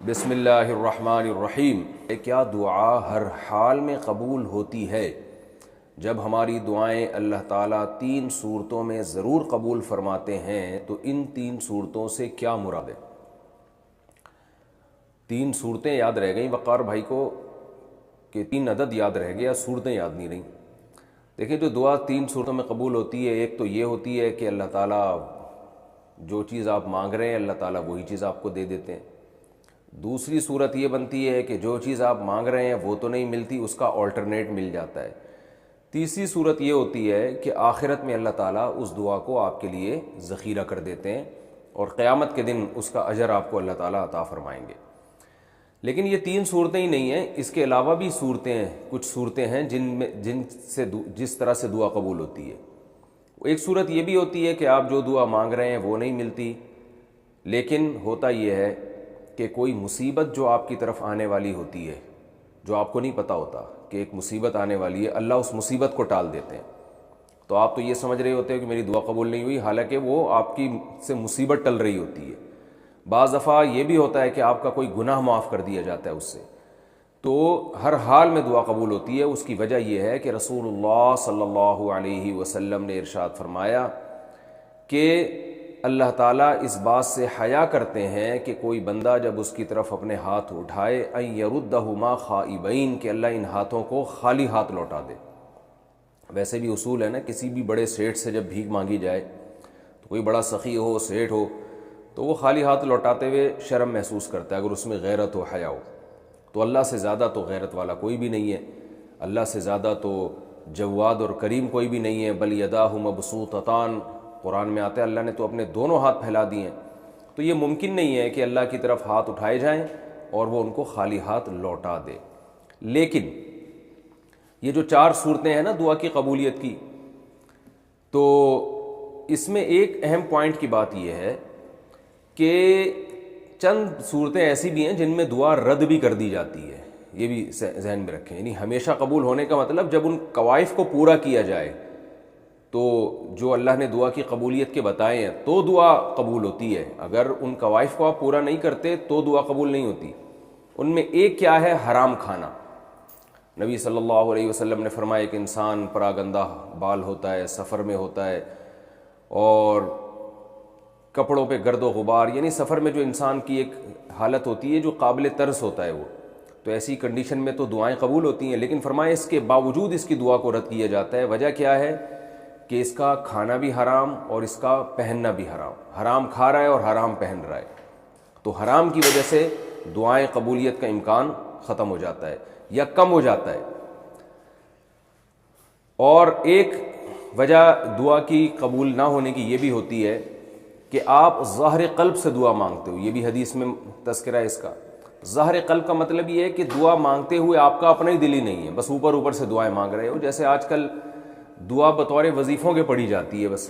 بسم اللہ الرحمن الرحیم۔ کیا دعا ہر حال میں قبول ہوتی ہے؟ جب ہماری دعائیں اللہ تعالیٰ 3 صورتوں میں ضرور قبول فرماتے ہیں تو ان 3 صورتوں سے کیا مراد ہے؟ 3 صورتیں یاد رہ گئیں وقار بھائی کو کہ 3 عدد یاد رہ گیا، صورتیں یاد نہیں رہیں۔ دیکھیں جو دعا 3 صورتوں میں قبول ہوتی ہے، ایک تو یہ ہوتی ہے کہ اللہ تعالیٰ جو چیز آپ مانگ رہے ہیں اللہ تعالیٰ وہی چیز آپ کو دے دیتے ہیں۔ دوسری صورت یہ بنتی ہے کہ جو چیز آپ مانگ رہے ہیں وہ تو نہیں ملتی، اس کا آلٹرنیٹ مل جاتا ہے۔ تیسری صورت یہ ہوتی ہے کہ آخرت میں اللہ تعالیٰ اس دعا کو آپ کے لیے ذخیرہ کر دیتے ہیں اور قیامت کے دن اس کا اجر آپ کو اللہ تعالیٰ عطا فرمائیں گے۔ لیکن یہ 3 صورتیں ہی نہیں ہیں، اس کے علاوہ بھی کچھ صورتیں ہیں جس طرح سے دعا قبول ہوتی ہے۔ ایک صورت یہ بھی ہوتی ہے کہ آپ جو دعا مانگ رہے ہیں وہ نہیں ملتی، لیکن ہوتا یہ ہے کہ کوئی مصیبت جو آپ کی طرف آنے والی ہوتی ہے، جو آپ کو نہیں پتہ ہوتا کہ ایک مصیبت آنے والی ہے، اللہ اس مصیبت کو ٹال دیتے ہیں۔ تو آپ تو یہ سمجھ رہے ہوتے ہیں کہ میری دعا قبول نہیں ہوئی، حالانکہ وہ آپ کی سے مصیبت ٹل رہی ہوتی ہے۔ بعض دفعہ یہ بھی ہوتا ہے کہ آپ کا کوئی گناہ معاف کر دیا جاتا ہے اس سے۔ تو ہر حال میں دعا قبول ہوتی ہے۔ اس کی وجہ یہ ہے کہ رسول اللہ صلی اللہ علیہ وسلم نے ارشاد فرمایا کہ اللہ تعالیٰ اس بات سے حیا کرتے ہیں کہ کوئی بندہ جب اس کی طرف اپنے ہاتھ اٹھائے ان یردہما خائبین، کہ اللہ ان ہاتھوں کو خالی ہاتھ لوٹا دے۔ ویسے بھی اصول ہے نا، کسی بھی بڑے سیٹھ سے جب بھیک مانگی جائے تو کوئی بڑا سخی ہو، سیٹھ ہو، تو وہ خالی ہاتھ لوٹاتے ہوئے شرم محسوس کرتا ہے اگر اس میں غیرت و حیا ہو۔ تو اللہ سے زیادہ تو غیرت والا کوئی بھی نہیں ہے، اللہ سے زیادہ تو جواد اور کریم کوئی بھی نہیں ہے۔ بل یداہ مبسوطتان، قرآن میں آتا ہے اللہ نے تو اپنے دونوں ہاتھ پھیلا دیے ہیں۔ تو یہ ممکن نہیں ہے کہ اللہ کی طرف ہاتھ اٹھائے جائیں اور وہ ان کو خالی ہاتھ لوٹا دے۔ لیکن یہ جو 4 صورتیں ہیں نا دعا کی قبولیت کی، تو اس میں ایک اہم پوائنٹ کی بات یہ ہے کہ چند صورتیں ایسی بھی ہیں جن میں دعا رد بھی کر دی جاتی ہے، یہ بھی ذہن میں رکھیں۔ یعنی ہمیشہ قبول ہونے کا مطلب جب ان قوائف کو پورا کیا جائے، تو جو اللہ نے دعا کی قبولیت کے بتائے ہیں تو دعا قبول ہوتی ہے۔ اگر ان قوائف کو آپ پورا نہیں کرتے تو دعا قبول نہیں ہوتی۔ ان میں ایک کیا ہے؟ حرام کھانا۔ نبی صلی اللہ علیہ وسلم نے فرمایا کہ انسان پراگندہ بال ہوتا ہے، سفر میں ہوتا ہے، اور کپڑوں پہ گرد و غبار، یعنی سفر میں جو انسان کی ایک حالت ہوتی ہے جو قابل ترس ہوتا ہے، وہ تو ایسی کنڈیشن میں تو دعائیں قبول ہوتی ہیں، لیکن فرمایا اس کے باوجود اس کی دعا کو رد کیا جاتا ہے۔ وجہ کیا ہے؟ کہ اس کا کھانا بھی حرام اور اس کا پہننا بھی حرام، حرام کھا رہا ہے اور حرام پہن رہا ہے۔ تو حرام کی وجہ سے دعائیں قبولیت کا امکان ختم ہو جاتا ہے یا کم ہو جاتا ہے۔ اور ایک وجہ دعا کی قبول نہ ہونے کی یہ بھی ہوتی ہے کہ آپ ظاہر قلب سے دعا مانگتے ہو، یہ بھی حدیث میں تذکرہ ہے اس کا۔ ظاہر قلب کا مطلب یہ ہے کہ دعا مانگتے ہوئے آپ کا اپنا ہی دل ہی نہیں ہے، بس اوپر سے دعائیں مانگ رہے ہو۔ جیسے آج کل دعا بطور وظیفوں کے پڑھی جاتی ہے بس،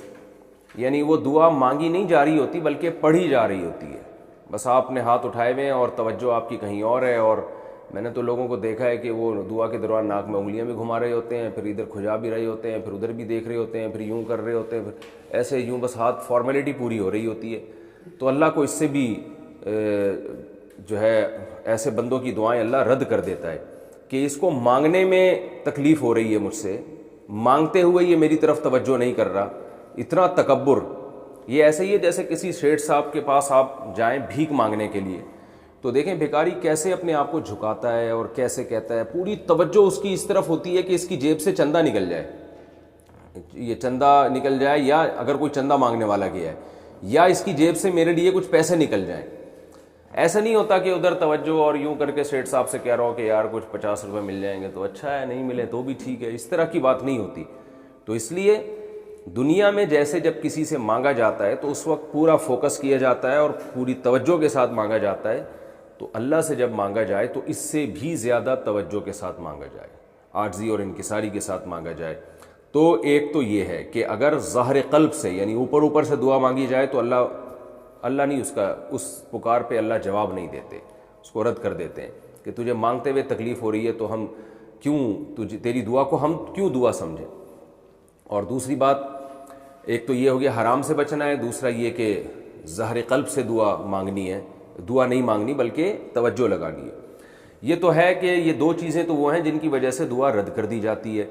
یعنی وہ دعا مانگی نہیں جا رہی ہوتی بلکہ پڑھی جا رہی ہوتی ہے۔ بس آپ نے ہاتھ اٹھائے ہوئے ہیں اور توجہ آپ کی کہیں اور ہے، اور میں نے تو لوگوں کو دیکھا ہے کہ وہ دعا کے دوران ناک میں انگلیاں بھی گھما رہے ہوتے ہیں، پھر ادھر کھجا بھی رہے ہوتے ہیں، پھر ادھر بھی دیکھ رہے ہوتے ہیں، پھر یوں کر رہے ہوتے ہیں، پھر ایسے یوں بس ہاتھ فارمیلٹی پوری ہو رہی ہوتی ہے۔ تو اللہ کو اس سے بھی جو ہے ایسے بندوں کی دعائیں اللہ رد کر دیتا ہے کہ اس کو مانگنے میں تکلیف ہو رہی ہے مجھ سے، مانگتے ہوئے یہ میری طرف توجہ نہیں کر رہا، اتنا تکبر۔ یہ ایسے ہی ہے جیسے کسی شیخ صاحب کے پاس آپ جائیں بھیک مانگنے کے لیے، تو دیکھیں بھیکاری کیسے اپنے آپ کو جھکاتا ہے اور کیسے کہتا ہے، پوری توجہ اس کی اس طرف ہوتی ہے کہ اس کی جیب سے چندہ نکل جائے، یہ چندہ نکل جائے، یا اگر کوئی چندہ مانگنے والا گیا ہے، یا اس کی جیب سے میرے لیے کچھ پیسے نکل جائیں۔ ایسا نہیں ہوتا کہ ادھر توجہ اور یوں کر کے سیٹھ صاحب سے کہہ رہا ہو کہ یار کچھ 50 روپے مل جائیں گے تو اچھا ہے، نہیں ملے تو بھی ٹھیک ہے، اس طرح کی بات نہیں ہوتی۔ تو اس لیے دنیا میں جیسے جب کسی سے مانگا جاتا ہے تو اس وقت پورا فوکس کیا جاتا ہے اور پوری توجہ کے ساتھ مانگا جاتا ہے، تو اللہ سے جب مانگا جائے تو اس سے بھی زیادہ توجہ کے ساتھ مانگا جائے، عاجزی اور انکساری کے ساتھ مانگا جائے۔ تو ایک تو یہ ہے کہ اگر ظاہر قلب سے یعنی اوپر سے دعا مانگی جائے تو اللہ نہیں اس پکار پہ اللہ جواب نہیں دیتے، اس کو رد کر دیتے ہیں کہ تجھے مانگتے ہوئے تکلیف ہو رہی ہے تو ہم تیری دعا کو ہم کیوں دعا سمجھیں۔ اور دوسری بات، ایک تو یہ ہو گیا حرام سے بچنا ہے، دوسرا یہ کہ ظاہر قلب سے دعا مانگنی ہے دعا نہیں مانگنی بلکہ توجہ لگانی ہے۔ یہ تو ہے کہ یہ دو چیزیں تو وہ ہیں جن کی وجہ سے دعا رد کر دی جاتی ہے۔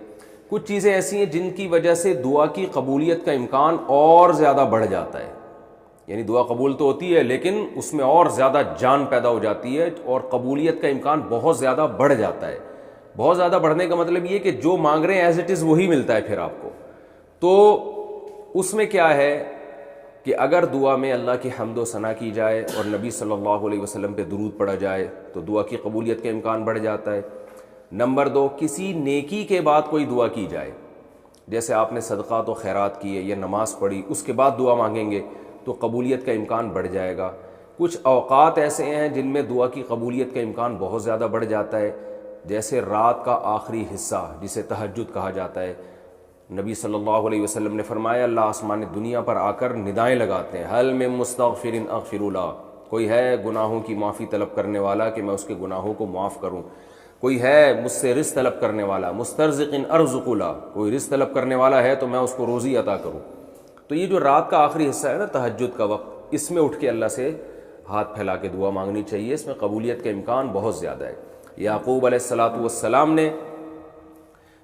کچھ چیزیں ایسی ہیں جن کی وجہ سے دعا کی قبولیت کا امکان اور زیادہ بڑھ جاتا ہے، یعنی دعا قبول تو ہوتی ہے لیکن اس میں اور زیادہ جان پیدا ہو جاتی ہے اور قبولیت کا امکان بہت زیادہ بڑھ جاتا ہے۔ بہت زیادہ بڑھنے کا مطلب یہ کہ جو مانگ رہے ہیں ایز اٹ از وہی ملتا ہے پھر آپ کو۔ تو اس میں کیا ہے کہ اگر دعا میں اللہ کی حمد و ثنا کی جائے اور نبی صلی اللہ علیہ وسلم پہ درود پڑھا جائے تو دعا کی قبولیت کا امکان بڑھ جاتا ہے۔ نمبر 2، کسی نیکی کے بعد کوئی دعا کی جائے، جیسے آپ نے صدقات و خیرات کیے یا نماز پڑھی، اس کے بعد دعا مانگیں گے تو قبولیت کا امکان بڑھ جائے گا۔ کچھ اوقات ایسے ہیں جن میں دعا کی قبولیت کا امکان بہت زیادہ بڑھ جاتا ہے، جیسے رات کا آخری حصہ جسے تہجد کہا جاتا ہے۔ نبی صلی اللہ علیہ وسلم نے فرمایا اللہ آسمان دنیا پر آ کر ندائیں لگاتے ہیں، حل من مستغفر اغفر له، کوئی ہے گناہوں کی معافی طلب کرنے والا کہ میں اس کے گناہوں کو معاف کروں، کوئی ہے مجھ سے رزق طلب کرنے والا، مسترزق ارزق له، کوئی رزق طلب کرنے والا ہے تو میں اس کو روزی عطا کروں۔ تو یہ جو رات کا آخری حصہ ہے نا تہجد کا وقت، اس میں اٹھ کے اللہ سے ہاتھ پھیلا کے دعا مانگنی چاہیے، اس میں قبولیت کا امکان بہت زیادہ ہے۔ یعقوب علیہ السلام نے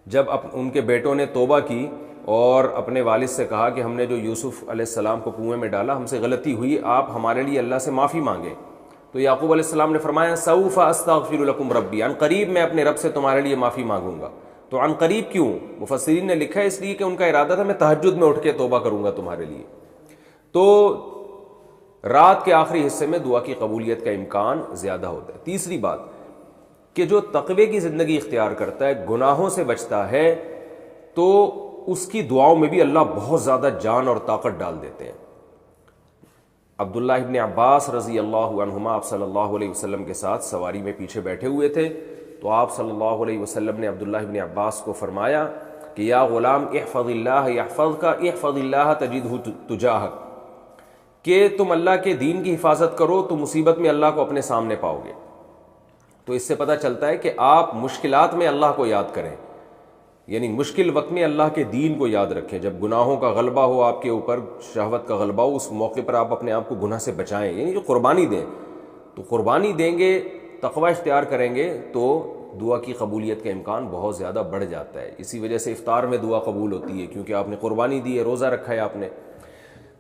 جب ان کے بیٹوں نے توبہ کی اور اپنے والد سے کہا کہ ہم نے جو یوسف علیہ السلام کو کنویں میں ڈالا ہم سے غلطی ہوئی، آپ ہمارے لیے اللہ سے معافی مانگیں، تو یعقوب علیہ السلام نے فرمایا سوف استغفر لکم ربی، عن قریب میں اپنے رب سے تمہارے لیے معافی مانگوں گا۔ تو عن قریب کیوں؟ مفسرین نے لکھا ہے اس لیے کہ ان کا ارادہ تھا میں تہجد میں اٹھ کے توبہ کروں گا تمہارے لیے۔ تو رات کے آخری حصے میں دعا کی قبولیت کا امکان زیادہ ہوتا ہے۔ تیسری بات کہ جو تقوی کی زندگی اختیار کرتا ہے، گناہوں سے بچتا ہے، تو اس کی دعاؤں میں بھی اللہ بہت زیادہ جان اور طاقت ڈال دیتے ہیں۔ عبداللہ ابن عباس رضی اللہ عنہما آپ صلی اللہ علیہ وسلم کے ساتھ سواری میں پیچھے بیٹھے ہوئے تھے، تو آپ صلی اللہ علیہ وسلم نے عبداللہ ابن عباس کو فرمایا کہ یا غلام احفظ اللہ یحفظک احفظ اللہ تجدہ تجاہک، کہ تم اللہ کے دین کی حفاظت کرو تو مصیبت میں اللہ کو اپنے سامنے پاؤ گے۔ تو اس سے پتہ چلتا ہے کہ آپ مشکلات میں اللہ کو یاد کریں، یعنی مشکل وقت میں اللہ کے دین کو یاد رکھیں۔ جب گناہوں کا غلبہ ہو آپ کے اوپر، شہوت کا غلبہ ہو، اس موقع پر آپ اپنے آپ کو گناہ سے بچائیں، یعنی جو قربانی دیں، تو قربانی دیں گے، تقوی اختیار کریں گے تو دعا کی قبولیت کا امکان بہت زیادہ بڑھ جاتا ہے۔ اسی وجہ سے افطار میں دعا قبول ہوتی ہے، کیونکہ آپ نے قربانی دی ہے، روزہ رکھا ہے آپ نے۔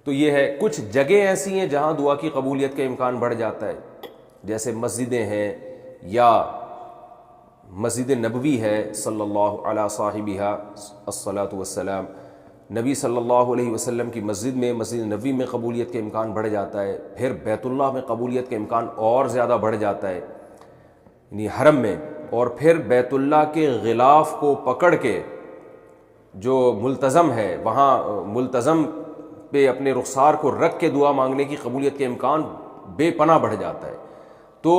تو یہ ہے، کچھ جگہیں ایسی ہیں جہاں دعا کی قبولیت کا امکان بڑھ جاتا ہے، جیسے مسجدیں ہیں یا مسجد نبوی ہے صلی اللہ علیہ صاحبہ الصلاۃ والسلام، نبی صلی اللہ علیہ وسلم کی مسجد میں، مسجد نبوی میں قبولیت کا امکان بڑھ جاتا ہے۔ پھر بیت اللہ میں قبولیت کا امکان اور زیادہ بڑھ جاتا ہے، یعنی حرم میں۔ اور پھر بیت اللہ کے غلاف کو پکڑ کے جو ملتزم ہے وہاں ملتزم پہ اپنے رخسار کو رکھ کے دعا مانگنے کی قبولیت کے امکان بے پناہ بڑھ جاتا ہے۔ تو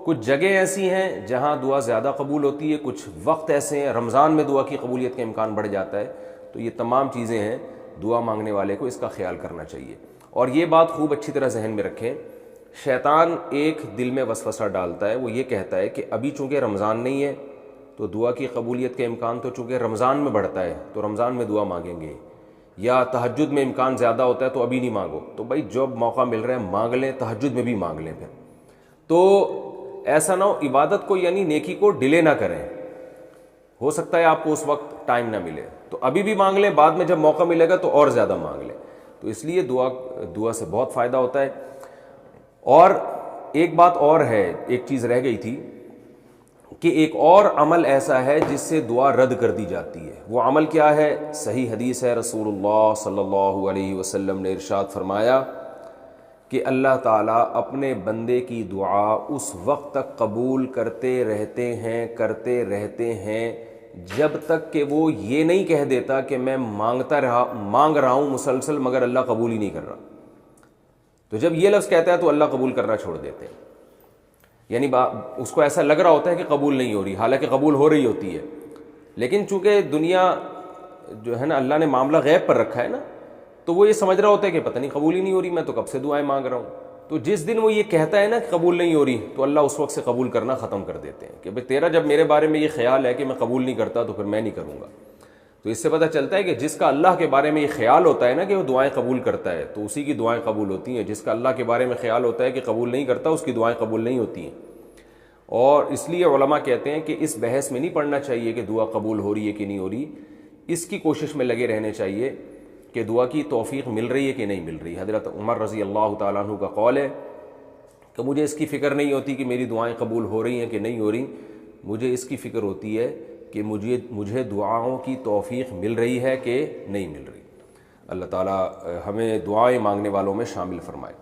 کچھ جگہیں ایسی ہیں جہاں دعا زیادہ قبول ہوتی ہے، کچھ وقت ایسے ہیں، رمضان میں دعا کی قبولیت کا امکان بڑھ جاتا ہے۔ تو یہ تمام چیزیں ہیں، دعا مانگنے والے کو اس کا خیال کرنا چاہیے۔ اور یہ بات خوب اچھی طرح ذہن میں رکھیں، شیطان ایک دل میں وسوسہ ڈالتا ہے، وہ یہ کہتا ہے کہ ابھی چونکہ رمضان نہیں ہے تو دعا کی قبولیت کا امکان تو چونکہ رمضان میں بڑھتا ہے تو رمضان میں دعا مانگیں گے، یا تہجد میں امکان زیادہ ہوتا ہے تو ابھی نہیں مانگو۔ تو بھائی جب موقع مل رہا ہے مانگ لیں، تہجد میں بھی مانگ لیں پھر۔ تو ایسا نہ ہو عبادت کو یعنی نیکی کو ڈیلے نہ کریں، ہو سکتا ہے آپ کو اس وقت ٹائم نہ ملے تو ابھی بھی مانگ لیں، بعد میں جب موقع ملے گا تو اور زیادہ مانگ لیں۔ تو اس لیے دعا سے بہت فائدہ ہوتا ہے۔ اور ایک بات اور ہے، ایک چیز رہ گئی تھی کہ ایک اور عمل ایسا ہے جس سے دعا رد کر دی جاتی ہے۔ وہ عمل کیا ہے؟ صحیح حدیث ہے، رسول اللہ صلی اللہ علیہ وسلم نے ارشاد فرمایا کہ اللہ تعالیٰ اپنے بندے کی دعا اس وقت تک قبول کرتے رہتے ہیں جب تک کہ وہ یہ نہیں کہہ دیتا کہ میں مانگ رہا ہوں مسلسل مگر اللہ قبول ہی نہیں کر رہا۔ تو جب یہ لفظ کہتا ہے تو اللہ قبول کرنا چھوڑ دیتے ہیں، یعنی اس کو ایسا لگ رہا ہوتا ہے کہ قبول نہیں ہو رہی، حالانکہ قبول ہو رہی ہوتی ہے، لیکن چونکہ دنیا جو ہے نا اللہ نے معاملہ غیب پر رکھا ہے نا، تو وہ یہ سمجھ رہا ہوتا ہے کہ پتہ نہیں قبول ہی نہیں ہو رہی، میں تو کب سے دعائیں مانگ رہا ہوں۔ تو جس دن وہ یہ کہتا ہے نا کہ قبول نہیں ہو رہی تو اللہ اس وقت سے قبول کرنا ختم کر دیتے ہیں کہ بھئی تیرا جب میرے بارے میں یہ خیال ہے کہ میں قبول نہیں کرتا تو پھر میں نہیں کروں گا۔ تو اس سے پتہ چلتا ہے کہ جس کا اللہ کے بارے میں یہ خیال ہوتا ہے نا کہ وہ دعائیں قبول کرتا ہے تو اسی کی دعائیں قبول ہوتی ہیں. جس کا اللہ کے بارے میں خیال ہوتا ہے کہ قبول نہیں کرتا اس کی دعائیں قبول نہیں ہوتی ہیں. اور اس لیے علماء کہتے ہیں کہ اس بحث میں نہیں پڑھنا چاہیے کہ دعا قبول ہو رہی ہے کہ نہیں ہو رہی. اس کی کوشش میں لگے رہنے چاہیے کہ دعا کی توفیق مل رہی ہے کہ نہیں مل رہی. حضرت عمر رضی اللہ تعالیٰ عنہ کا قول ہے کہ مجھے اس کی فکر نہیں ہوتی کہ میری دعائیں قبول ہو رہی ہیں کہ نہیں ہو رہی, مجھے اس کی فکر ہوتی ہے کہ مجھے دعاؤں کی توفیق مل رہی ہے کہ نہیں مل رہی. اللہ تعالیٰ ہمیں دعائیں مانگنے والوں میں شامل فرمائے.